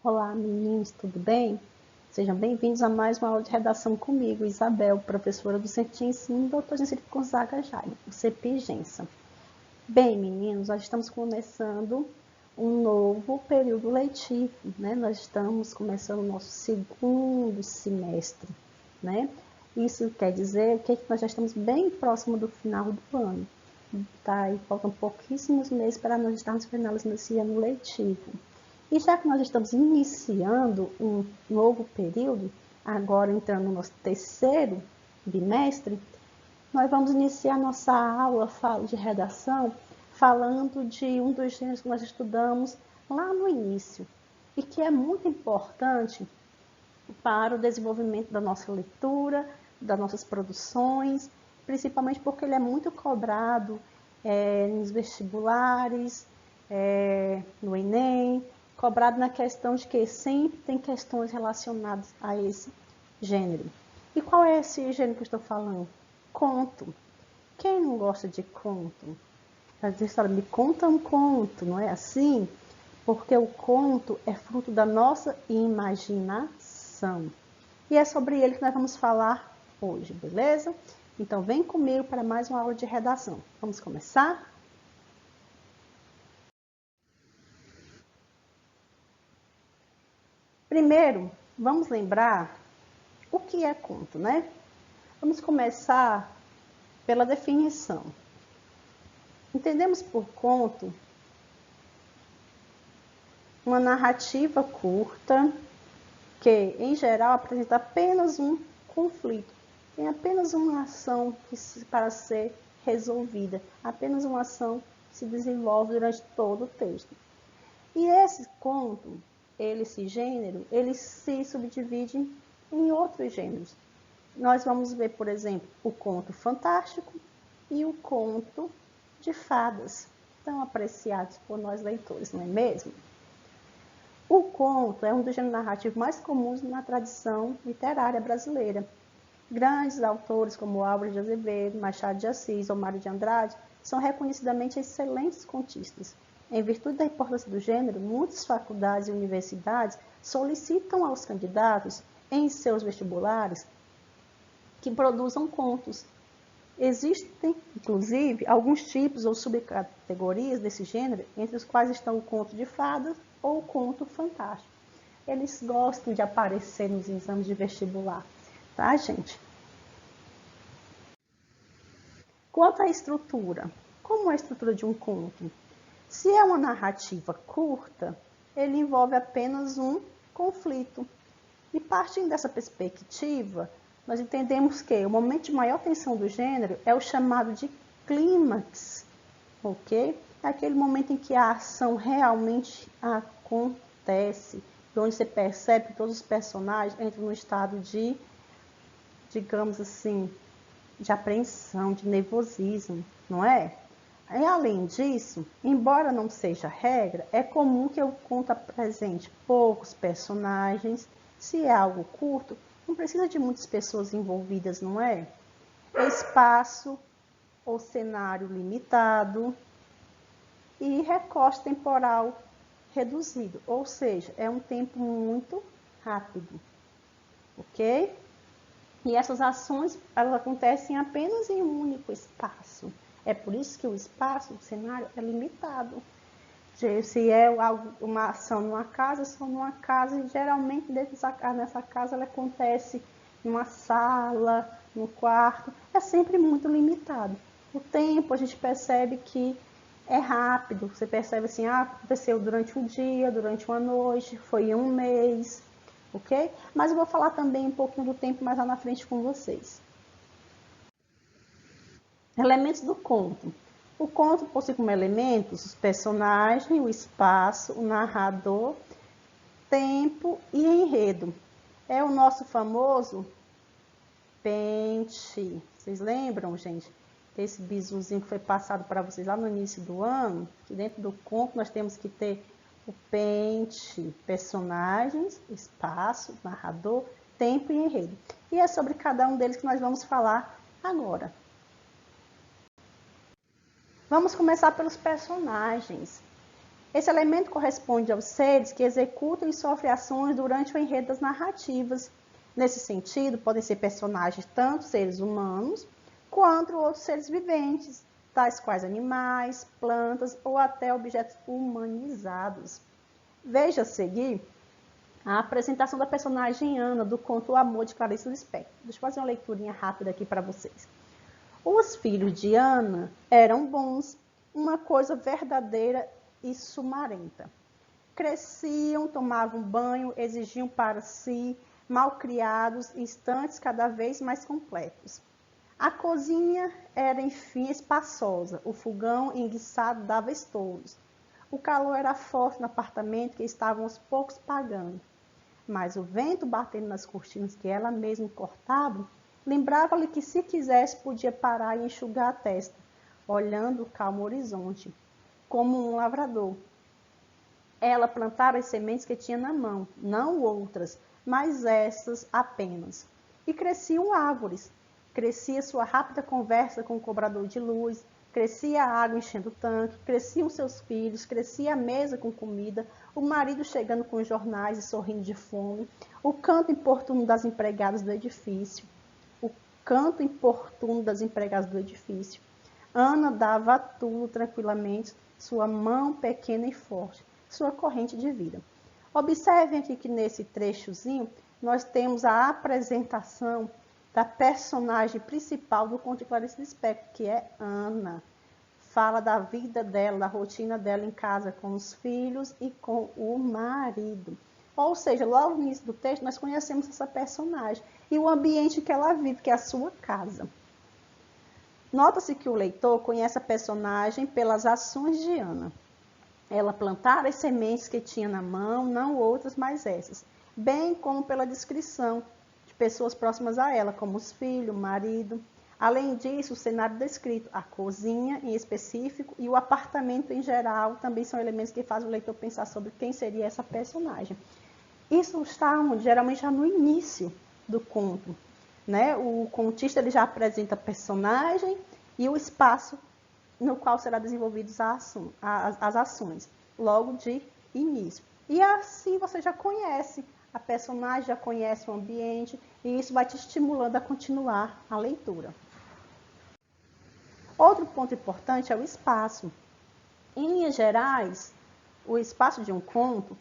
Olá, meninos, tudo bem? Sejam bem-vindos a mais uma aula de redação comigo, Isabel, professora do Centro de Ensino Dr. Gensílio Gonzaga Jale, o CP Gensa. Bem, meninos, nós estamos começando um novo período letivo, né? Nós estamos começando o nosso segundo semestre, né? Isso quer dizer que nós já estamos bem próximo do final do ano, tá? E faltam pouquíssimos meses para nós estarmos finalizando esse ano letivo. E já que nós estamos iniciando um novo período, agora entrando no nosso terceiro bimestre, nós vamos iniciar nossa aula de redação falando de um dos gêneros que nós estudamos lá no início e que é muito importante para o desenvolvimento da nossa leitura, das nossas produções, principalmente porque ele é muito cobrado nos vestibulares, no Enem, cobrado na questão de que sempre tem questões relacionadas a esse gênero. E qual é esse gênero que eu estou falando? Conto. Quem não gosta de conto? Às vezes fala, me conta um conto, não é assim? Porque o conto é fruto da nossa imaginação. E é sobre ele que nós vamos falar hoje, beleza? Então vem comigo para mais uma aula de redação. Vamos começar? Primeiro, vamos lembrar o que é conto, né? Vamos começar pela definição. Entendemos por conto uma narrativa curta que, em geral, apresenta apenas um conflito, tem apenas uma ação para ser resolvida, apenas uma ação que se desenvolve durante todo o texto. E esse conto, esse gênero, ele se subdivide em outros gêneros. Nós vamos ver, por exemplo, o conto fantástico e o conto de fadas, tão apreciados por nós leitores, não é mesmo? O conto é um dos gêneros narrativos mais comuns na tradição literária brasileira. Grandes autores como Álvares de Azevedo, Machado de Assis ou Mário de Andrade são reconhecidamente excelentes contistas. Em virtude da importância do gênero, muitas faculdades e universidades solicitam aos candidatos, em seus vestibulares, que produzam contos. Existem, inclusive, alguns tipos ou subcategorias desse gênero, entre os quais estão o conto de fadas ou o conto fantástico. Eles gostam de aparecer nos exames de vestibular, tá, gente? Quanto à estrutura, como é a estrutura de um conto? Se é uma narrativa curta, ele envolve apenas um conflito. E partindo dessa perspectiva, nós entendemos que o momento de maior tensão do gênero é o chamado de clímax, ok? É aquele momento em que a ação realmente acontece, onde você percebe que todos os personagens entram num estado de, digamos assim, de apreensão, de nervosismo, não é? E além disso, embora não seja regra, é comum que o conto apresente poucos personagens. Se é algo curto, não precisa de muitas pessoas envolvidas, não é? Espaço ou cenário limitado e recorte temporal reduzido, ou seja, é um tempo muito rápido, ok? E essas ações, elas acontecem apenas em um único espaço. É por isso que o espaço, o cenário, é limitado. Se é uma ação numa casa, só numa casa, e geralmente nessa casa ela acontece numa sala, no quarto, é sempre muito limitado. O tempo a gente percebe que é rápido, você percebe assim, aconteceu durante um dia, durante uma noite, foi em um mês, ok? Mas eu vou falar também um pouquinho do tempo mais lá na frente com vocês. Elementos do conto. O conto possui como elementos os personagens, o espaço, o narrador, tempo e enredo. É o nosso famoso pente. Vocês lembram, gente? Esse bisuzinho que foi passado para vocês lá no início do ano, que dentro do conto nós temos que ter o pente, personagens, espaço, narrador, tempo e enredo. E é sobre cada um deles que nós vamos falar agora. Vamos começar pelos personagens. Esse elemento corresponde aos seres que executam e sofrem ações durante o enredo das narrativas. Nesse sentido, podem ser personagens tanto seres humanos quanto outros seres viventes, tais quais animais, plantas ou até objetos humanizados. Veja a seguir a apresentação da personagem Ana do conto O Amor de Clarice Lispector. Deixa eu fazer uma leiturinha rápida aqui para vocês. Os filhos de Ana eram bons, uma coisa verdadeira e sumarenta. Cresciam, tomavam banho, exigiam para si, malcriados, instantes cada vez mais completos. A cozinha era, enfim, espaçosa, o fogão enguiçado dava estouros. O calor era forte no apartamento que estavam aos poucos pagando. Mas o vento batendo nas cortinas que ela mesma cortava, lembrava-lhe que se quisesse podia parar e enxugar a testa, olhando o calmo horizonte, como um lavrador. Ela plantara as sementes que tinha na mão, não outras, mas essas apenas. E cresciam árvores. Crescia sua rápida conversa com o cobrador de luz, crescia a água enchendo o tanque, cresciam seus filhos, crescia a mesa com comida, o marido chegando com jornais e sorrindo de fome, o canto importuno das empregadas do edifício. Ana dava a tudo tranquilamente, sua mão pequena e forte, sua corrente de vida. Observem aqui que nesse trechozinho nós temos a apresentação da personagem principal do conto de Clarice Lispector, que é Ana. Fala da vida dela, da rotina dela em casa com os filhos e com o marido. Ou seja, logo no início do texto nós conhecemos essa personagem e o ambiente que ela vive, que é a sua casa. Nota-se que o leitor conhece a personagem pelas ações de Ana. Ela plantara as sementes que tinha na mão, não outras, mas essas, bem como pela descrição de pessoas próximas a ela, como os filhos, o marido. Além disso, o cenário descrito, a cozinha em específico e o apartamento em geral, também são elementos que fazem o leitor pensar sobre quem seria essa personagem. Isso está geralmente já no início do conto, né? O contista ele já apresenta a personagem e o espaço no qual serão desenvolvidas as ações, logo de início. E assim você já conhece a personagem, já conhece o ambiente, e isso vai te estimulando a continuar a leitura. Outro ponto importante é o espaço. Em linhas gerais, o espaço de um conto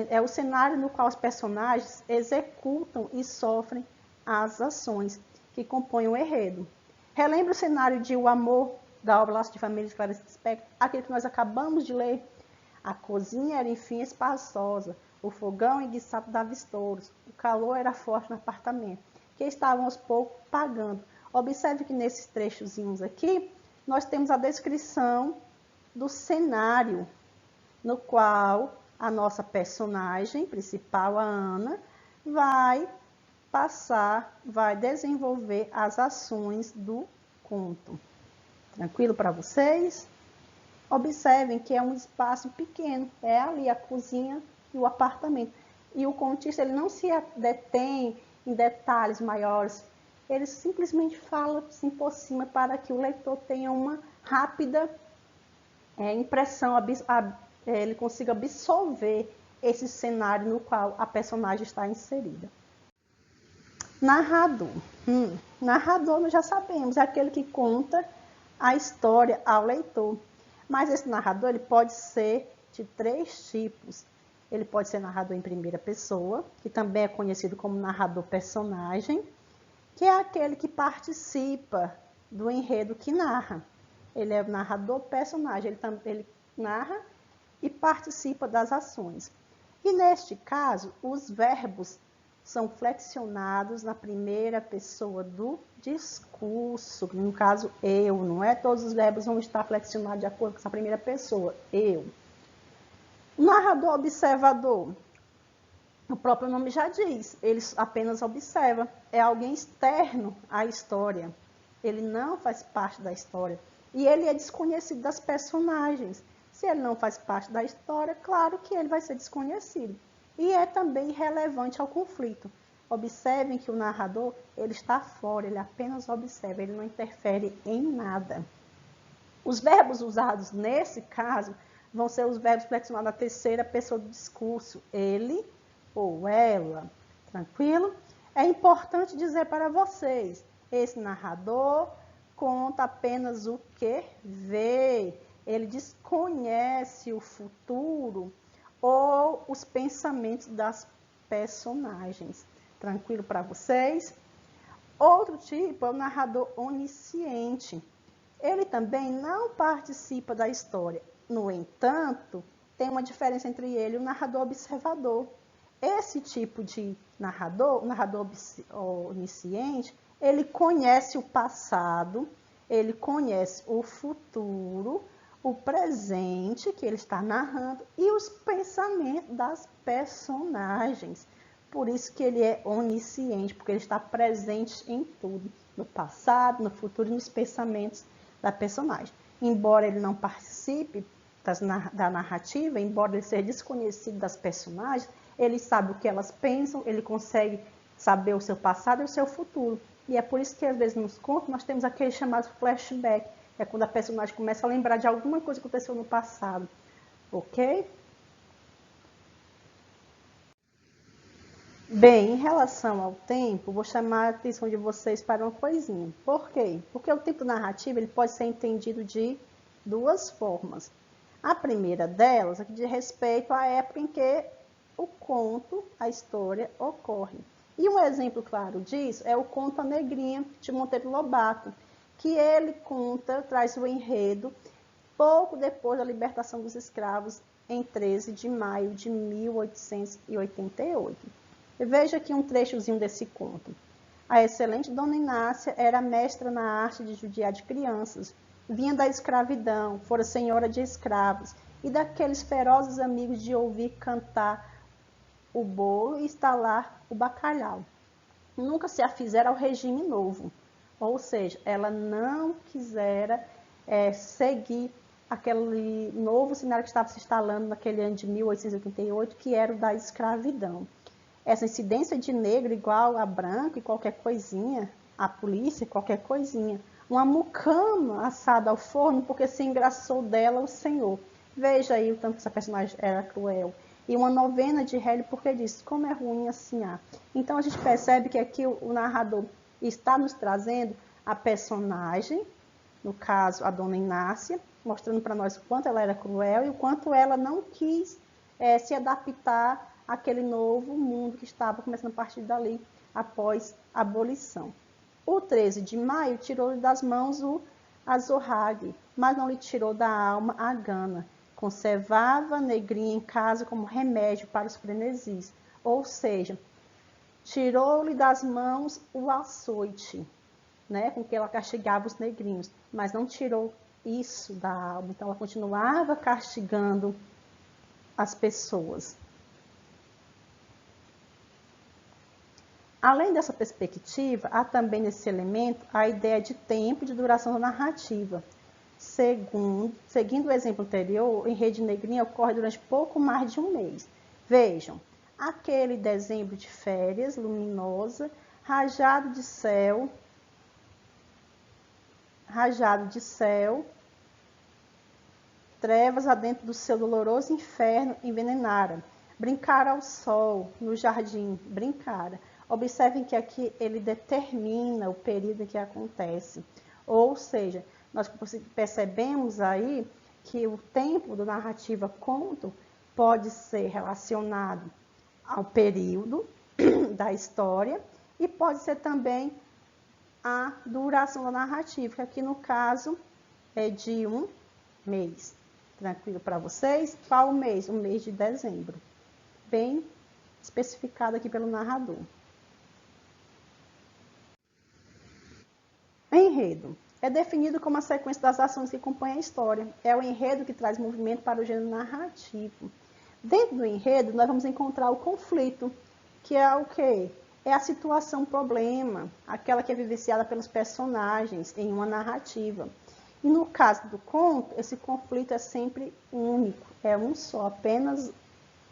é o cenário no qual os personagens executam e sofrem as ações que compõem o enredo. Relembra o cenário de O Amor, da obra Laços de Família de Clarice Lispector, aquele que nós acabamos de ler. A cozinha era, enfim, espaçosa, o fogão enguiçado dava estouros, o calor era forte no apartamento, que estavam aos poucos pagando. Observe que nesses trechozinhos aqui, nós temos a descrição do cenário no qual a nossa personagem principal, a Ana, vai desenvolver as ações do conto. Tranquilo para vocês? Observem que é um espaço pequeno, é ali a cozinha e o apartamento. E o contista ele não se detém em detalhes maiores, ele simplesmente fala assim por cima para que o leitor tenha uma rápida impressão, ele consiga absorver esse cenário no qual a personagem está inserida. Narrador. Narrador nós já sabemos, é aquele que conta a história ao leitor. Mas esse narrador ele pode ser de 3 tipos. Ele pode ser narrador em primeira pessoa, que também é conhecido como narrador personagem, que é aquele que participa do enredo que narra. Ele é narrador personagem, ele narra e participa das ações. E neste caso, os verbos são flexionados na primeira pessoa do discurso, no caso eu, não é? Todos os verbos vão estar flexionados de acordo com essa primeira pessoa, eu. Narrador observador, o próprio nome já diz, ele apenas observa, é alguém externo à história, ele não faz parte da história e ele é desconhecido das personagens. Se ele não faz parte da história, claro que ele vai ser desconhecido. E é também relevante ao conflito. Observem que o narrador, ele está fora, ele apenas observa, ele não interfere em nada. Os verbos usados nesse caso vão ser os verbos flexionados na terceira pessoa do discurso, ele ou ela. Tranquilo? É importante dizer para vocês, esse narrador conta apenas o que vê. Ele desconhece o futuro ou os pensamentos das personagens. Tranquilo para vocês? Outro tipo é o narrador onisciente. Ele também não participa da história. No entanto, tem uma diferença entre ele e o narrador observador. Esse tipo de narrador, o narrador onisciente, ele conhece o passado, ele conhece o futuro, o presente que ele está narrando e os pensamentos das personagens. Por isso que ele é onisciente, porque ele está presente em tudo, no passado, no futuro e nos pensamentos da personagem. Embora ele não participe da narrativa, embora ele seja desconhecido das personagens, ele sabe o que elas pensam, ele consegue saber o seu passado e o seu futuro. E é por isso que às vezes nos contos nós temos aquele chamado flashback, é quando a personagem começa a lembrar de alguma coisa que aconteceu no passado. Ok? Bem, em relação ao tempo, vou chamar a atenção de vocês para uma coisinha. Por quê? Porque o tempo narrativo ele pode ser entendido de duas formas. A primeira delas é que diz respeito à época em que o conto, a história, ocorre. E um exemplo claro disso é o conto A Negrinha, de Monteiro Lobato, que ele conta, traz o enredo, pouco depois da libertação dos escravos, em 13 de maio de 1888. E veja aqui um trechozinho desse conto. A excelente Dona Inácia era mestra na arte de judiar de crianças. Vinha da escravidão, fora senhora de escravos, e daqueles ferozes amigos de ouvir cantar o bolo e estalar o bacalhau. Nunca se afizera ao regime novo. Ou seja, ela não quisera seguir aquele novo cenário que estava se instalando naquele ano de 1888, que era o da escravidão. Essa incidência de negro igual a branco e qualquer coisinha, a polícia, qualquer coisinha. Uma mucama assada ao forno porque se engraçou dela o Senhor. Veja aí o tanto que essa personagem era cruel. E uma novena de Hélio porque diz, como é ruim assim há. Então a gente percebe que aqui o narrador está nos trazendo a personagem, no caso a Dona Inácia, mostrando para nós o quanto ela era cruel e o quanto ela não quis se adaptar àquele novo mundo que estava começando a partir dali, após a abolição. O 13 de maio tirou-lhe das mãos o azorrague, mas não lhe tirou da alma a gana. Conservava a negrinha em casa como remédio para os frenesis, ou seja, tirou-lhe das mãos o açoite, né, com que ela castigava os negrinhos, mas não tirou isso da alma. Então, ela continuava castigando as pessoas. Além dessa perspectiva, há também nesse elemento a ideia de tempo e de duração da narrativa. Seguindo o exemplo anterior, o enredo de Negrinha ocorre durante pouco mais de um mês. Vejam, aquele dezembro de férias, luminosa, rajado de céu, trevas adentro do seu doloroso inferno envenenara. Brincara ao sol, no jardim, brincara. Observem que aqui ele determina o período em que acontece. Ou seja, nós percebemos aí que o tempo da narrativa conto pode ser relacionado ao período da história e pode ser também a duração da narrativa, que aqui no caso é de um mês. Tranquilo para vocês? Qual mês? O mês de dezembro. Bem especificado aqui pelo narrador. Enredo. É definido como a sequência das ações que compõem a história. É o enredo que traz movimento para o gênero narrativo. Dentro do enredo, nós vamos encontrar o conflito, que é o quê? É a situação problema, aquela que é vivenciada pelos personagens em uma narrativa. E no caso do conto, esse conflito é sempre único, é um só, apenas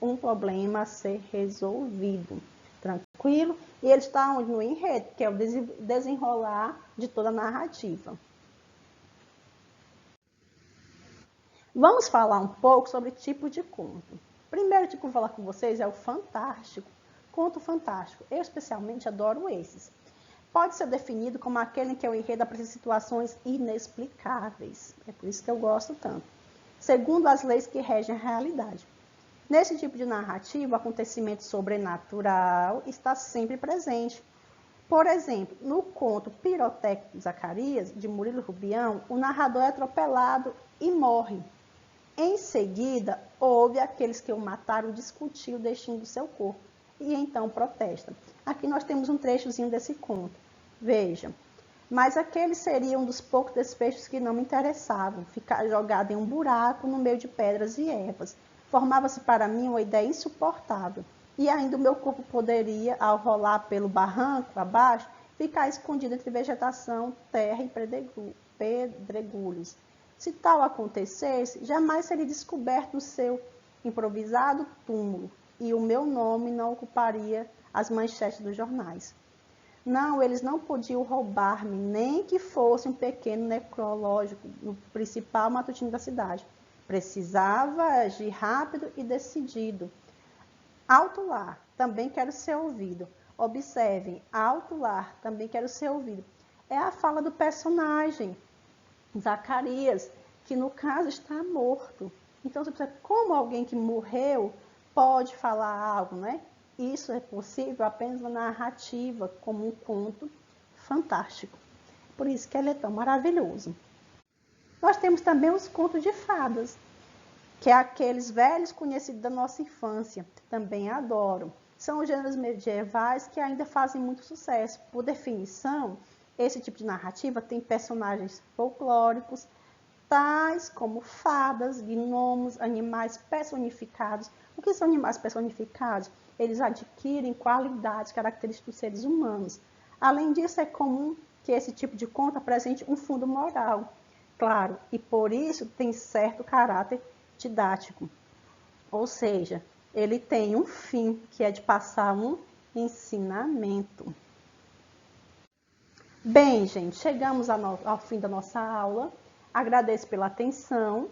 um problema a ser resolvido. Tranquilo? E ele está onde? No enredo, que é o desenrolar de toda a narrativa. Vamos falar um pouco sobre tipo de conto. O primeiro tipo que eu vou falar com vocês é o fantástico. Conto fantástico. Eu especialmente adoro esses. Pode ser definido como aquele em que o enredo apresenta situações inexplicáveis. É por isso que eu gosto tanto. Segundo as leis que regem a realidade. Nesse tipo de narrativa, o acontecimento sobrenatural está sempre presente. Por exemplo, no conto Pirotécnico de Zacarias, de Murilo Rubião, o narrador é atropelado e morre. Em seguida, houve aqueles que o mataram discutir o destino do seu corpo e então protestam. Aqui nós temos um trechozinho desse conto. Veja, mas aquele seria um dos poucos despechos que não me interessavam, ficar jogado em um buraco no meio de pedras e ervas. Formava-se para mim uma ideia insuportável. E ainda o meu corpo poderia, ao rolar pelo barranco abaixo, ficar escondido entre vegetação, terra e pedregulhos. Se tal acontecesse, jamais seria descoberto o seu improvisado túmulo e o meu nome não ocuparia as manchetes dos jornais. Não, eles não podiam roubar-me, nem que fosse um pequeno necrológico no principal matutino da cidade. Precisava agir rápido e decidido. Alto lá, também quero ser ouvido. Observem, alto lá, também quero ser ouvido. É a fala do personagem, Zacarias, que no caso está morto. Então, você pensa, como alguém que morreu pode falar algo, né? Isso é possível apenas na narrativa, como um conto fantástico. Por isso que ele é tão maravilhoso. Nós temos também os contos de fadas, que é aqueles velhos conhecidos da nossa infância. Também adoro. São os gêneros medievais que ainda fazem muito sucesso. Por definição, esse tipo de narrativa tem personagens folclóricos, tais como fadas, gnomos, animais personificados. O que são animais personificados? Eles adquirem qualidades, características dos seres humanos. Além disso, é comum que esse tipo de conto apresente um fundo moral, claro, e por isso tem certo caráter didático. Ou seja, ele tem um fim, que é de passar um ensinamento. Bem, gente, chegamos ao fim da nossa aula. Agradeço pela atenção.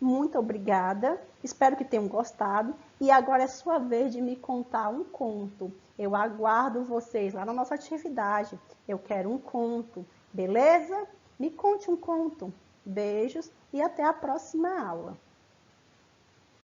Muito obrigada. Espero que tenham gostado. E agora é sua vez de me contar um conto. Eu aguardo vocês lá na nossa atividade. Eu quero um conto, beleza? Me conte um conto. Beijos e até a próxima aula.